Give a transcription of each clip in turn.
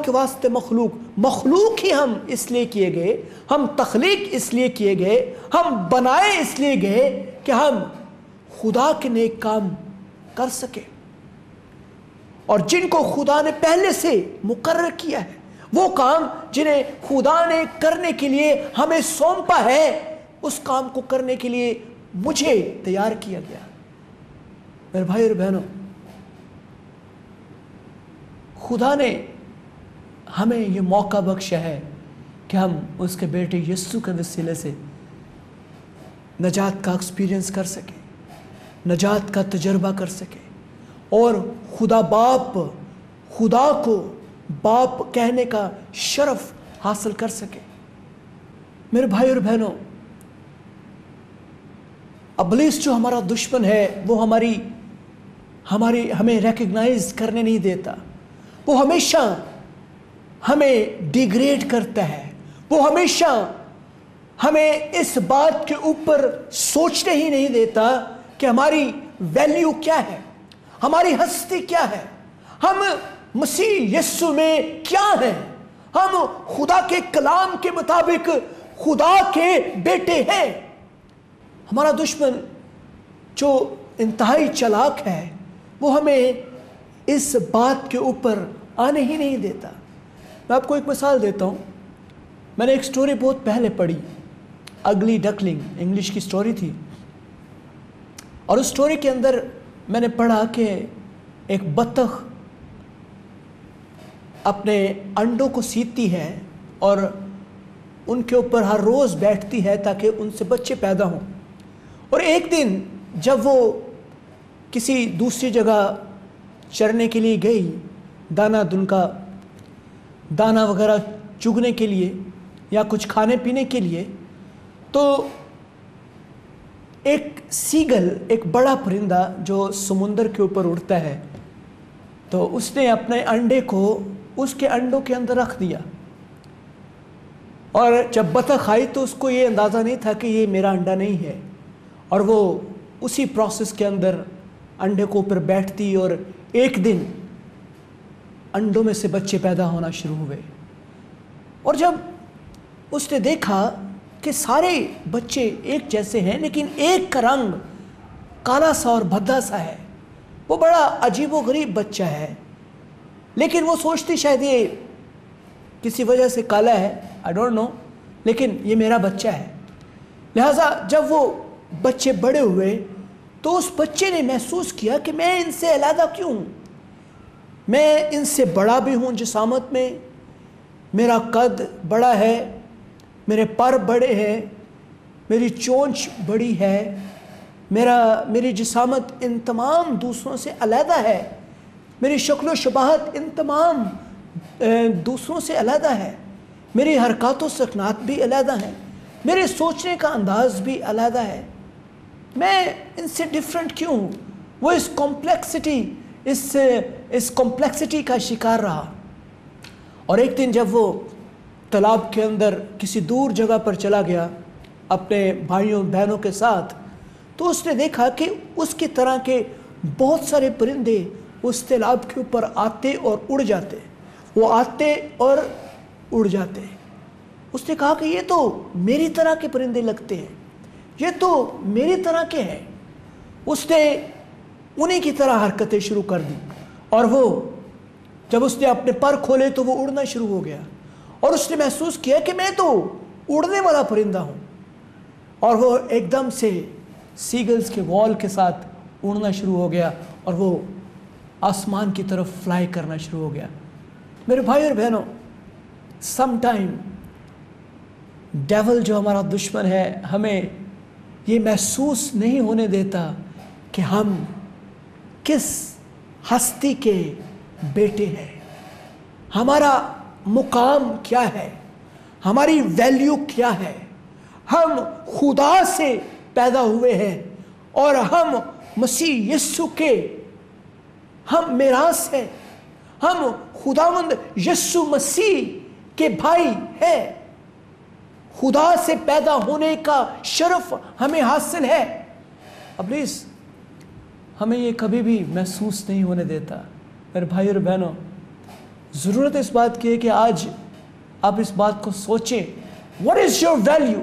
کے واسطے مخلوق ہی ہم اس لیے کیے گئے، ہم تخلیق اس لیے کیے گئے، ہم بنائے اس لیے گئے کہ ہم خدا کے نیک کام کر سکیں۔ اور جن کو خدا نے پہلے سے مقرر کیا ہے، وہ کام جنہیں خدا نے کرنے کے لیے ہمیں سونپا ہے، اس کام کو کرنے کے لیے مجھے تیار کیا گیا۔ میرے بھائی اور بہنوں، خدا نے ہمیں یہ موقع بخشا ہے کہ ہم اس کے بیٹے یسوع کے وسیلے سے نجات کا ایکسپیرینس کر سکیں، نجات کا تجربہ کر سکیں، اور خدا کو باپ کہنے کا شرف حاصل کر سکیں۔ میرے بھائی اور بہنوں، ابلیس جو ہمارا دشمن ہے، وہ ہمیں ریکگنائز کرنے نہیں دیتا۔ وہ ہمیشہ ہمیں ڈیگریڈ کرتا ہے، وہ ہمیشہ ہمیں اس بات کے اوپر سوچنے ہی نہیں دیتا کہ ہماری ویلیو کیا ہے، ہماری ہستی کیا ہے، ہم مسیح یسوع میں کیا ہیں، ہم خدا کے کلام کے مطابق خدا کے بیٹے ہیں۔ ہمارا دشمن جو انتہائی چالاک ہے، وہ ہمیں اس بات کے اوپر آنے ہی نہیں دیتا۔ میں آپ کو ایک مثال دیتا ہوں۔ میں نے ایک سٹوری بہت پہلے پڑھی، اگلی ڈکلنگ، انگلش کی سٹوری تھی، اور اس سٹوری کے اندر میں نے پڑھا کہ ایک بطخ اپنے انڈوں کو سیتی ہے اور ان کے اوپر ہر روز بیٹھتی ہے تاکہ ان سے بچے پیدا ہوں۔ اور ایک دن جب وہ کسی دوسری جگہ چرنے کے لیے گئی، دانا وغیرہ چگنے کے لیے یا کچھ کھانے پینے کے لیے، تو ایک سیگل، ایک بڑا پرندہ جو سمندر کے اوپر اڑتا ہے، تو اس نے اپنے انڈے کو اس کے انڈوں کے اندر رکھ دیا۔ اور جب بطخ آئی تو اس کو یہ اندازہ نہیں تھا کہ یہ میرا انڈا نہیں ہے، اور وہ اسی پروسیس کے اندر انڈے کو اوپر بیٹھتی، اور ایک دن انڈوں میں سے بچے پیدا ہونا شروع ہوئے۔ اور جب اس نے دیکھا کہ سارے بچے ایک جیسے ہیں، لیکن ایک کا رنگ کالا سا اور بھدا سا ہے، وہ بڑا عجیب و غریب بچہ ہے، لیکن وہ سوچتی شاید یہ کسی وجہ سے کالا ہے، آئی ڈونٹ نو، لیکن یہ میرا بچہ ہے۔ لہٰذا جب وہ بچے بڑے ہوئے تو اس بچے نے محسوس کیا کہ میں ان سے علیحدہ کیوں ہوں، میں ان سے بڑا بھی ہوں جسامت میں، میرا قد بڑا ہے، میرے پر بڑے ہیں، میری چونچ بڑی ہے، میری جسامت ان تمام دوسروں سے علیحدہ ہے، میری شکل و شباہت ان تمام دوسروں سے علیحدہ ہے، میری حرکات و سکنات بھی علیحدہ ہیں، میرے سوچنے کا انداز بھی علیحدہ ہے، میں ان سے ڈیفرنٹ کیوں ہوں؟ وہ اس کمپلیکسٹی کا شکار رہا۔ اور ایک دن جب وہ تالاب کے اندر کسی دور جگہ پر چلا گیا اپنے بھائیوں بہنوں کے ساتھ، تو اس نے دیکھا کہ اس کی طرح کے بہت سارے پرندے اس تالاب کے اوپر آتے اور اڑ جاتے، وہ آتے اور اڑ جاتے۔ اس نے کہا کہ یہ تو میری طرح کے پرندے لگتے ہیں، یہ تو میری طرح کے ہیں۔ اس نے انہی کی طرح حرکتیں شروع کر دی، اور وہ جب اس نے اپنے پر کھولے تو وہ اڑنا شروع ہو گیا، اور اس نے محسوس کیا کہ میں تو اڑنے والا پرندہ ہوں، اور وہ ایک دم سے سیگلز کے وال کے ساتھ اڑنا شروع ہو گیا، اور وہ آسمان کی طرف فلائی کرنا شروع ہو گیا۔ میرے بھائی اور بہنوں، سم ٹائم ڈیول جو ہمارا دشمن ہے، ہمیں یہ محسوس نہیں ہونے دیتا کہ ہم کس ہستی کے بیٹے ہیں، ہمارا مقام کیا ہے، ہماری ویلیو کیا ہے۔ ہم خدا سے پیدا ہوئے ہیں، اور ہم مسیح یسوع کے ہم میراث ہیں، ہم خداوند یسوع مسیح کے بھائی ہیں، خدا سے پیدا ہونے کا شرف ہمیں حاصل ہے۔ ابلیس ہمیں یہ کبھی بھی محسوس نہیں ہونے دیتا۔ میرے بھائی اور بہنوں، ज़रूरत इस बात की है कि आज आप इस बात को सोचें, व्हाट इज़ योर वैल्यू।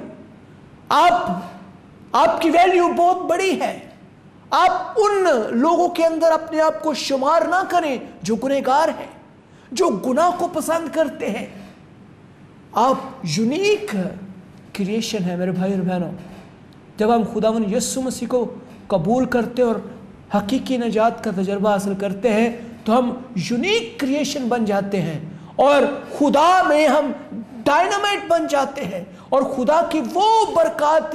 आपकी वैल्यू बहुत बड़ी है। आप उन लोगों के अंदर अपने आप को शुमार ना करें जो गुनहगार हैं, जो गुनाह को पसंद करते हैं। आप यूनिक क्रिएशन है मेरे भाई और बहनों। जब हम खुदावंद यीशु मसीह को कबूल करते और हकीकी निजात का तजर्बा हासिल करते हैं तो हम यूनिक क्रिएशन बन जाते हैं और खुदा में हम डायनामाइट बन जाते हैं। और खुदा की वो बरकत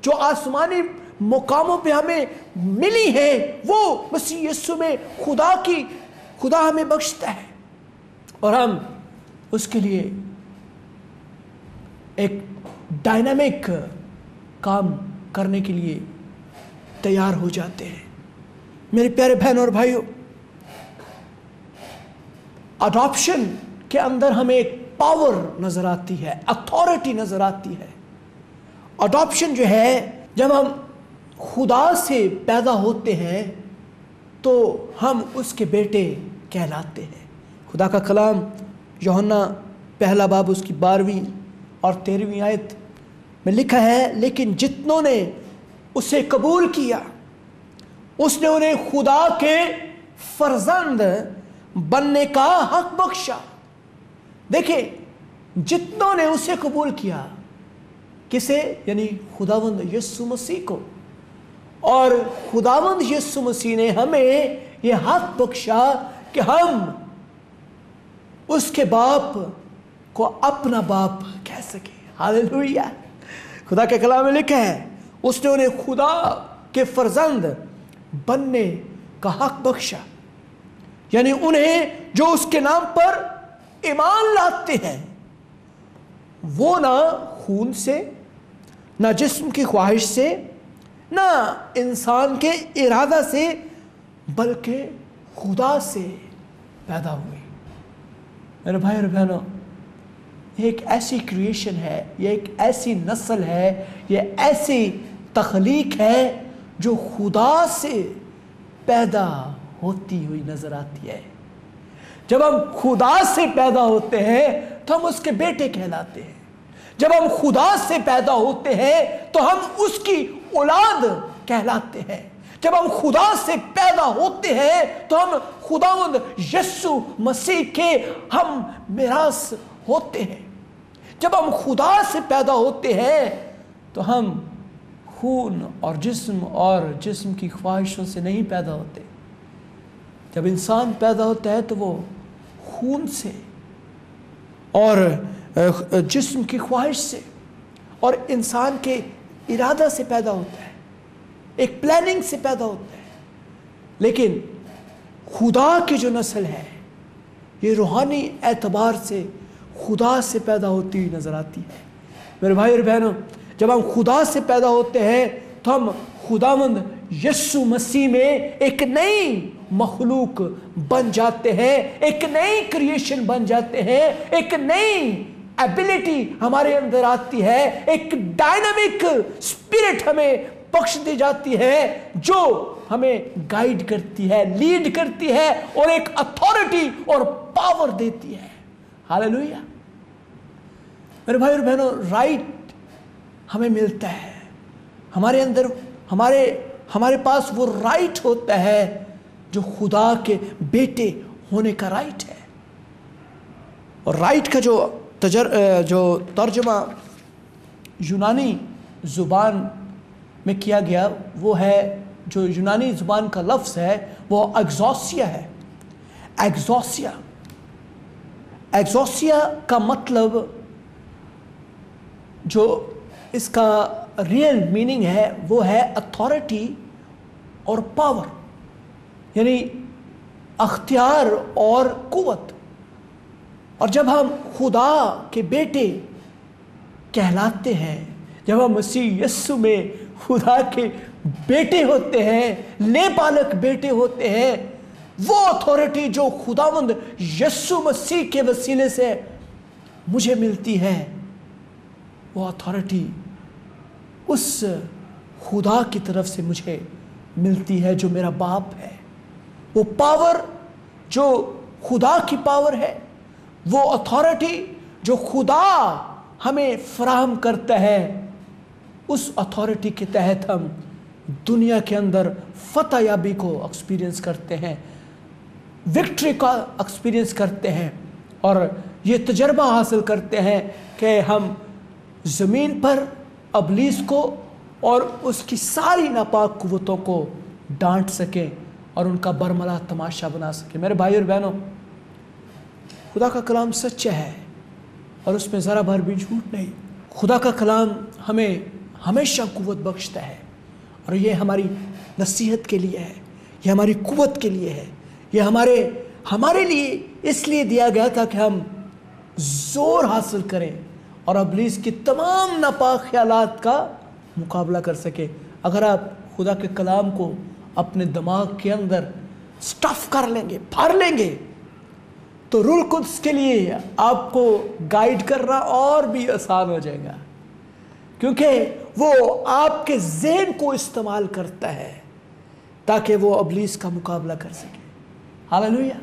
जो आसमानी मुकामों पे हमें मिली है वो मसीह यीशु में खुदा हमें बख्शता है और हम उसके लिए एक डायनामिक काम करने के लिए तैयार हो जाते हैं। मेरे प्यारे बहनों और भाइयों, अडॉप्शन के अंदर हमें एक पावर नजर आती है, अथॉरिटी नजर आती है। अडॉप्शन जो है, जब हम खुदा से पैदा होते हैं तो हम उसके बेटे कहलाते हैं। खुदा का कलाम यूहन्ना पहला बाब उसकी 12वीं और 13वीं आयत में लिखा है, लेकिन जितनों ने उसे कबूल किया उसने उन्हें खुदा के फर्जंद बनने का हक बख्शा। देखिए, जितनों ने उसे कबूल किया, किसे? यानी खुदावंद यीशु मसीह को। और खुदावंद यीशु मसीह ने हमें यह हक बख्शा कि हम उसके बाप को अपना बाप कह सके। हालेलुया। खुदा के कलाम में लिखा है, उसने उन्हें खुदा के फर्जंद बनने का हक बख्शा। यानी उन्हें जो उसके नाम पर ईमान लाते हैं वो ना खून से, ना जिस्म की ख्वाहिश से, ना इंसान के इरादा से, बल्कि खुदा से पैदा हुए। मेरे भाई और बहनों, ये एक ऐसी क्रिएशन है, ये एक ऐसी नस्ल है, ये ऐसी तख्लीक है जो खुदा से पैदा होती हुई नजर आती है। जब हम खुदा से पैदा होते हैं तो हम उसके बेटे कहलाते हैं। जब हम खुदा से पैदा होते हैं तो हम उसकी औलाद कहलाते हैं। जब हम खुदा से पैदा होते हैं तो हम खुदावंद यीशु मसीह के हम मिरास होते हैं। जब हम खुदा से पैदा होते हैं तो हम खून और जिस्म की ख्वाहिशों से नहीं पैदा होते। जब इंसान पैदा होता है तो वो खून से और जिस्म की ख्वाहिश से और इंसान के इरादा से पैदा होता है, एक प्लानिंग से पैदा होता है। लेकिन खुदा की जो नस्ल है ये रूहानी एतबार से खुदा से पैदा होती हुई नजर आती है। मेरे भाई और बहनों, जब हम खुदा से पैदा होते हैं तो हम खुदावंद यीशु मसीह में एक नई मखलूक बन जाते हैं, एक नई क्रिएशन बन जाते हैं, एक नई एबिलिटी हमारे अंदर आती है, एक डायनामिक स्पिरिट हमें बख्श दी जाती है जो हमें गाइड करती है, लीड करती है और एक अथॉरिटी और पावर देती है। हालेलुया। मेरे भाई और बहनों, राइट हमें मिलता है, हमारे अंदर हमारे पास वो राइट होता है जो खुदा के बेटे होने का राइट है। और राइट का जो तर्जमा यूनानी ज़ुबान में किया गया वो है, जो यूनानी ज़ुबान का लफ्ज़ है वो एग्जोसिया है। एग्जोसिया का मतलब, जो इसका रियल मीनिंग है वो है अथॉरिटी और पावर, यानी अख्तियार और कुव्वत। और जब हम खुदा के बेटे कहलाते हैं, जब हम मसीह यीशु में खुदा के बेटे होते हैं, लेपालक बेटे होते हैं, वो अथॉरिटी जो खुदावंद यीशु मसीह के वसीले से मुझे मिलती है, वो अथॉरिटी उस खुदा की तरफ से मुझे मिलती है जो मेरा बाप है। वो पावर जो खुदा की पावर है, वो अथॉरिटी जो खुदा हमें फराहम करता है, उस अथॉरिटी के तहत हम दुनिया के अंदर फतह याबी को एक्सपीरियंस करते हैं, विक्ट्री का एक्सपीरियंस करते हैं, और ये तजर्बा हासिल करते हैं कि हम ज़मीन पर अबलीस को और उसकी सारी नापाक कुव्वतों को डांट सकें और उनका बरमला तमाशा बना सकें। मेरे भाई और बहनों, खुदा का कलाम सच्चा है और उसमें ज़रा भर भी झूठ नहीं। खुदा का कलाम हमें हमेशा कुव्वत बख्शता है, और ये हमारी नसीहत के लिए है, ये हमारी कुव्वत के लिए है, ये हमारे लिए इसलिए दिया गया था कि हम ज़ोर हासिल करें और अबलीस की तमाम नापाक ख्यालात का मुकाबला कर सके। अगर आप खुदा के कलाम को अपने दिमाग के अंदर स्टफ़ कर लेंगे, भर लेंगे, तो रूह कुद्स के लिए आपको गाइड करना और भी आसान हो जाएगा, क्योंकि वो आपके ज़हन को इस्तेमाल करता है ताकि वो अबलीस का मुकाबला कर सके। हालेलुया।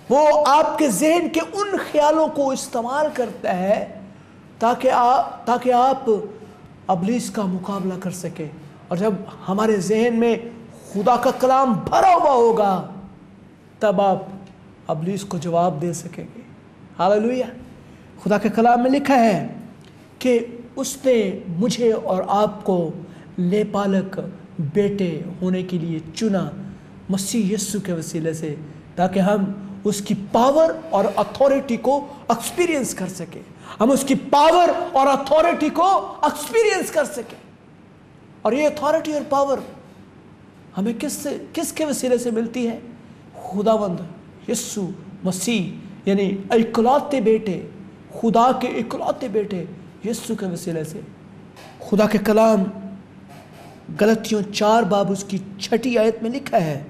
वो आपके ज़हन के उन ख्यालों को इस्तेमाल करता है ताकि आप अबलीस का मुकाबला कर सके। और जब हमारे ज़हन में खुदा का कलाम भरा हुआ होगा, तब आप अबलीस को जवाब दे सकेंगे। हालेलुया। खुदा के कलाम में लिखा है कि उसने मुझे और आपको लेपालक बेटे होने के लिए चुना मसीह यीशु के वसीले से, ताकि हम उसकी पावर और अथॉरिटी को एक्सपीरियंस कर सके। हम उसकी पावर और अथॉरिटी को एक्सपीरियंस कर सके। और ये अथॉरिटी और पावर हमें किसके वसीले से मिलती है? खुदावंद यीशु मसीह, यानी इकलौते बेटे, खुदा के इकलौते बेटे यीशु के वसीले से। खुदा के कलाम गलतियों 4 बाब उसकी 6 आयत में लिखा है,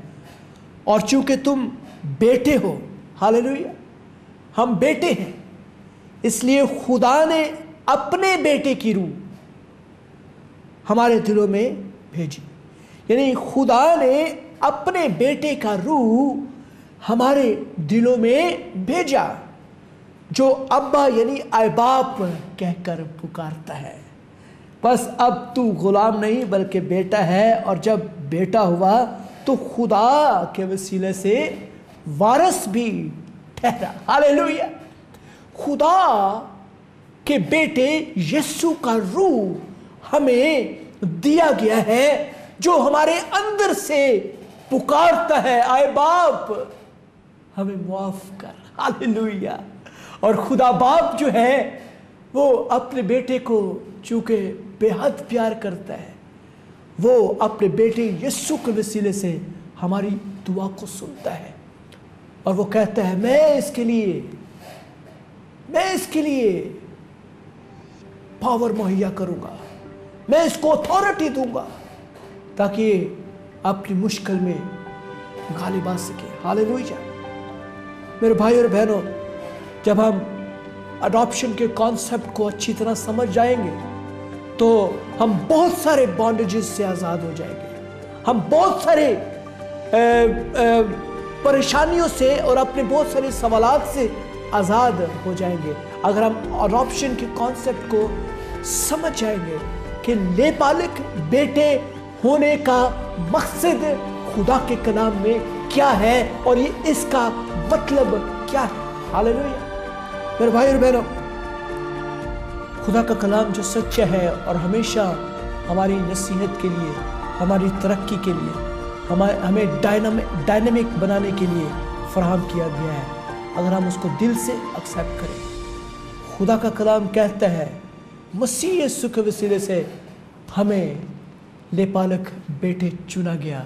और चूंकि तुम बेटे हो, हालेलुया, हम बेटे हैं, इसलिए खुदा ने अपने बेटे की रूह हमारे दिलों में भेजी। यानी खुदा ने अपने बेटे का रूह हमारे दिलों में भेजा, जो अब्बा यानी आए बाप कहकर पुकारता है। बस अब तू गुलाम नहीं बल्कि बेटा है, और जब बेटा हुआ तो खुदा के वसीले से वारिस भी ठहरा। हालेलुया। खुदा के बेटे यीशु का रूह हमें दिया गया है, जो हमारे अंदर से पुकारता है, आए बाप हमें माफ कर। हालेलुया। और खुदा बाप जो है वो अपने बेटे को चूंकि बेहद प्यार करता है, वो अपने बेटे यीशु के वसीले से हमारी दुआ को सुनता है, और वो कहता है मैं इसके लिए पावर मुहैया करूंगा, मैं इसको अथॉरिटी दूंगा ताकि अपनी मुश्किल में गालिब आ सके। हालेलुया। मेरे भाई और बहनों, जब हम अडॉप्शन के कॉन्सेप्ट को अच्छी तरह समझ जाएंगे तो हम बहुत सारे बॉन्डेजेस से आज़ाद हो जाएंगे। हम बहुत सारे परेशानियों से और अपने बहुत सारे सवालात से आज़ाद हो जाएंगे अगर हम अडॉप्शन के कॉन्सेप्ट को समझ जाएंगे कि लेपालक बेटे होने का मकसद खुदा के कलाम में क्या है और ये इसका मतलब क्या है। हालेलुया। मेरे भाई और बहनों, खुदा का कलाम जो सच्चा है और हमेशा हमारी नसीहत के लिए, हमारी तरक्की के लिए, हमें डायनामिक बनाने के लिए फराहम किया गया है, अगर हम उसको दिल से एक्सेप्ट करें। खुदा का कलाम कहता है मसीह यीशु के वसीले से हमें लेपालक बेटे चुना गया।